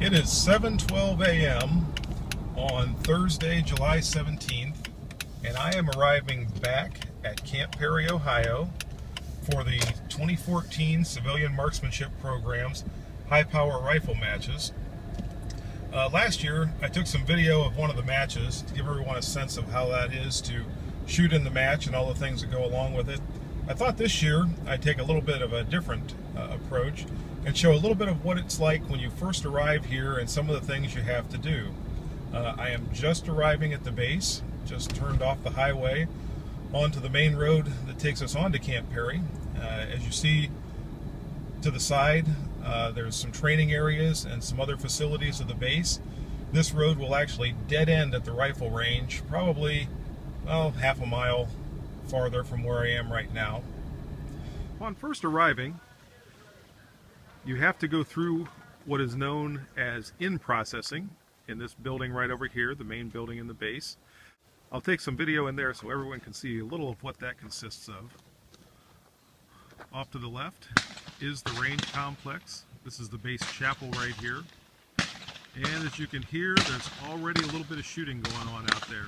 It is 7:12 a.m. on Thursday, July 17th, and I am arriving back at Camp Perry, Ohio for the 2014 Civilian Marksmanship Program's high-power rifle matches. Last year, I took some video of one of the matches to give everyone a sense of how that is to shoot in the match and all the things that go along with it. I thought this year I'd take a little bit of a different approach and show a little bit of what it's like when you first arrive here and some of the things you have to do. I am just arriving at the base, just turned off the highway onto the main road that takes us onto Camp Perry. As you see to the side, there's some training areas and some other facilities of the base. This road will actually dead end at the rifle range, probably, well, half a mile farther from where I am right now. Upon first arriving, you have to go through what is known as in-processing in this building right over here, the main building in the base. I'll take some video in there so everyone can see a little of what that consists of. Off to the left is the range complex. This is the base chapel right here. And as you can hear, there's already a little bit of shooting going on out there.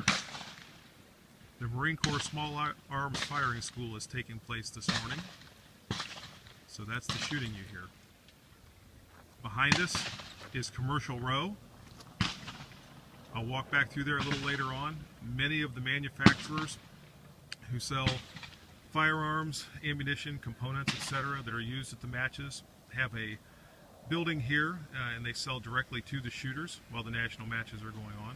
The Marine Corps Small Arms Firing School is taking place this morning. So that's the shooting you hear. Behind us is Commercial Row. I'll walk back through there a little later on. Many of the manufacturers who sell firearms, ammunition, components, etc. that are used at the matches have a building here, and they sell directly to the shooters while the national matches are going on.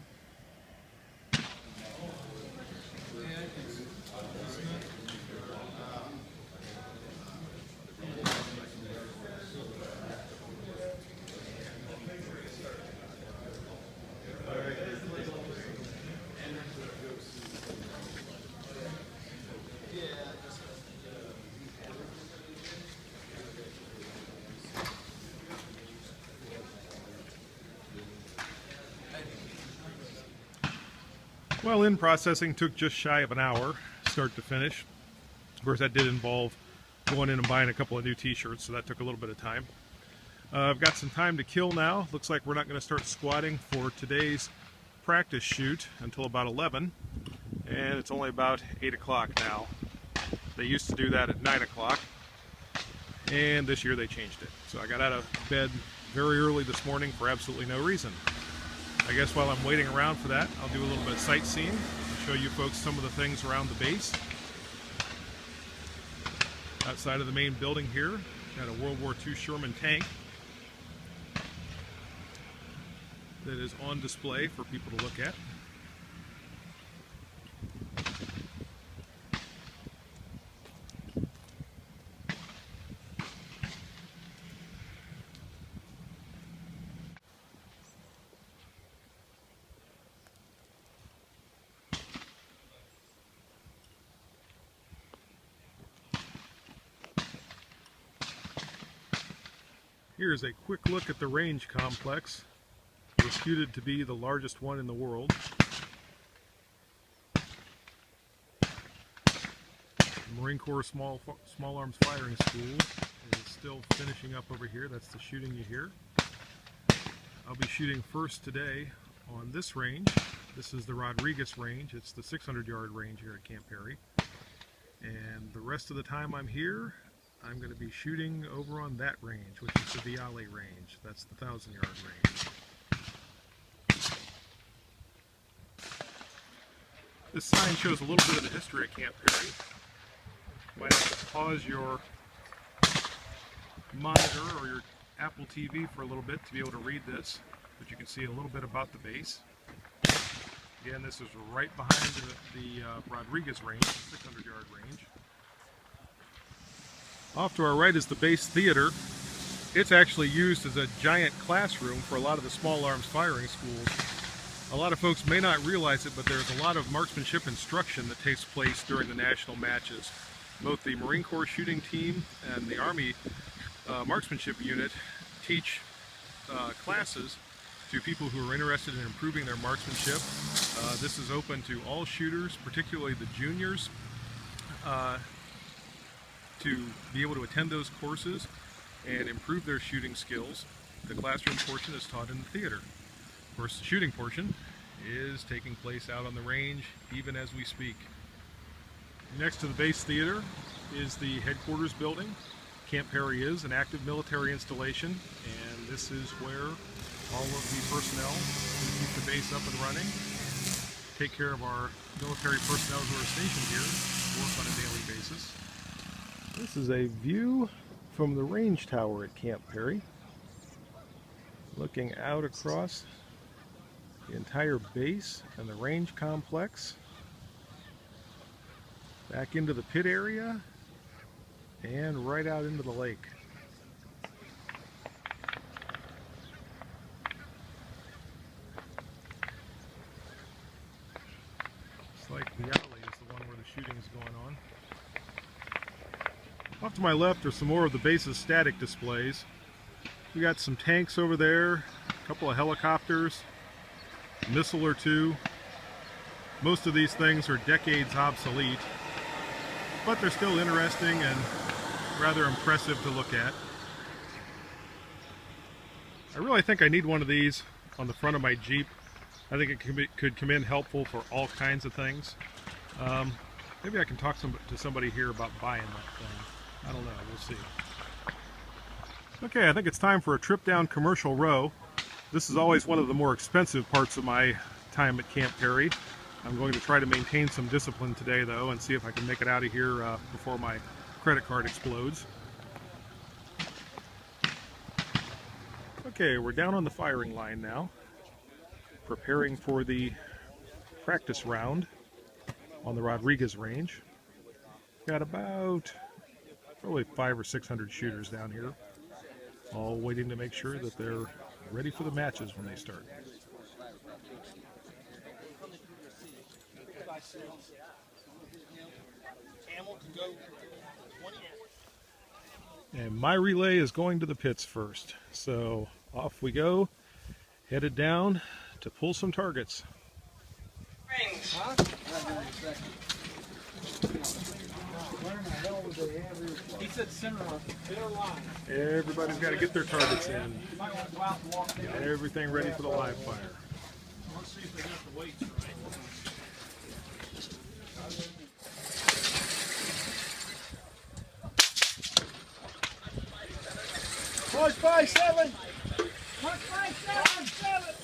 Well, in-processing took just shy of an hour, start to finish. Of course, that did involve going in and buying a couple of new t-shirts, so that took a little bit of time. I've got some time to kill now. Looks like we're not going to start squatting for today's practice shoot until about 11, and it's only about 8 o'clock now. They used to do that at 9 o'clock, and this year they changed it. So I got out of bed very early this morning for absolutely no reason. I guess while I'm waiting around for that, I'll do a little bit of sightseeing and show you folks some of the things around the base. Outside of the main building here, got a World War II Sherman tank that is on display for people to look at. Here's a quick look at the range complex, reputed to be the largest one in the world. The Marine Corps Small Arms Firing School is still finishing up over here. That's the shooting you hear. I'll be shooting first today on this range. This is the Rodriguez range. It's the 600-yard range here at Camp Perry. And the rest of the time I'm here, I'm going to be shooting over on that range, which is the Viale range. That's the 1,000-yard range. This sign shows a little bit of the history of Camp Perry. You might have to pause your monitor or your Apple TV for a little bit to be able to read this, but you can see a little bit about the base. Again, this is right behind the Rodriguez range, the 600-yard range. Off to our right is the base theater. It's actually used as a giant classroom for a lot of the small arms firing schools. A lot of folks may not realize it, but there's a lot of marksmanship instruction that takes place during the national matches. Both the Marine Corps shooting team and the Army marksmanship unit teach classes to people who are interested in improving their marksmanship. This is open to all shooters, particularly the juniors, to be able to attend those courses and improve their shooting skills. the classroom portion is taught in the theater. Of course, the shooting portion is taking place out on the range even as we speak. Next to the base theater is the headquarters building. Camp Perry is an active military installation, and this is where all of the personnel who keep the base up and running, take care of our military personnel who are stationed here, work on a daily basis. This is a view from the range tower at Camp Perry, looking out across the entire base and the range complex, back into the pit area, and right out into the lake. It's like the alley is the one where the shooting is going on. Off to my left are some more of the base's static displays. We got some tanks over there, a couple of helicopters, a missile or two. Most of these things are decades obsolete, but they're still interesting and rather impressive to look at. I really think I need one of these on the front of my Jeep. I think it could come in helpful for all kinds of things. Maybe I can talk to somebody here about buying that thing. I don't know, we'll see. Okay, I think it's time for a trip down Commercial Row. This is always one of the more expensive parts of my time at Camp Perry. I'm going to try to maintain some discipline today though, and see if I can make it out of here before my credit card explodes. Okay, we're down on the firing line now, preparing for the practice round on the Rodriguez range. Got about probably 500 or 600 shooters down here, all waiting to make sure that they're ready for the matches when they start. And my relay is going to the pits first, so off we go, headed down to pull some targets. He said center line. Everybody's got to get their targets in. Get everything ready for the live fire. Let's see if they got the weights right. Push by 7. Push by 7.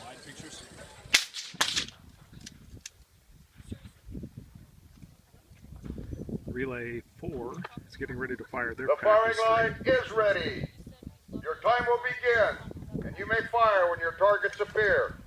Wide pictures. Relay 4 is getting ready to fire their The firing line is ready. Your time will begin, and you may fire when your targets appear.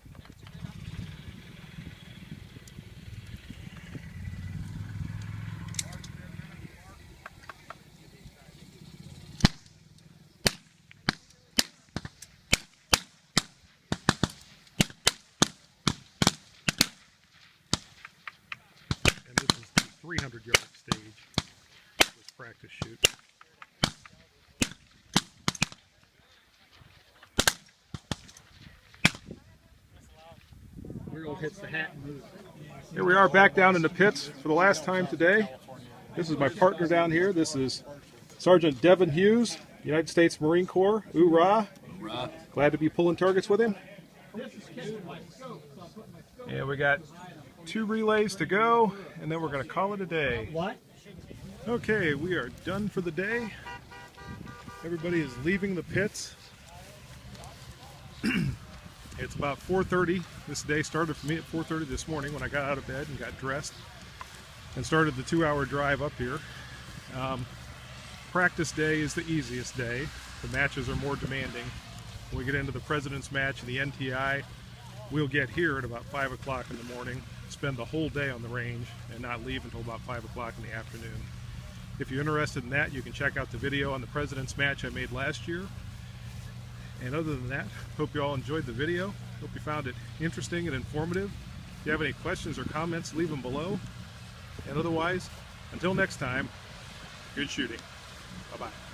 And this is the 300-yard stage, this practice shoot. Hits the hat and moves. Here we are back down in the pits for the last time today. This is my partner down here. This is Sergeant Devin Hughes, United States Marine Corps. Hoorah! Glad to be pulling targets with him. And we got 2 relays to go, and then we're going to call it a day. What? Okay, we are done for the day. Everybody is leaving the pits. It's about 4:30. This day started for me at 4:30 this morning when I got out of bed and got dressed and started the 2-hour drive up here. Practice day is the easiest day. The matches are more demanding. When we get into the President's match and the NTI, we'll get here at about 5 o'clock in the morning, spend the whole day on the range, and not leave until about 5 o'clock in the afternoon. If you're interested in that, you can check out the video on the President's match I made last year. And other than that, hope you all enjoyed the video. Hope you found it interesting and informative. If you have any questions or comments, leave them below. And otherwise, until next time, good shooting. Bye-bye.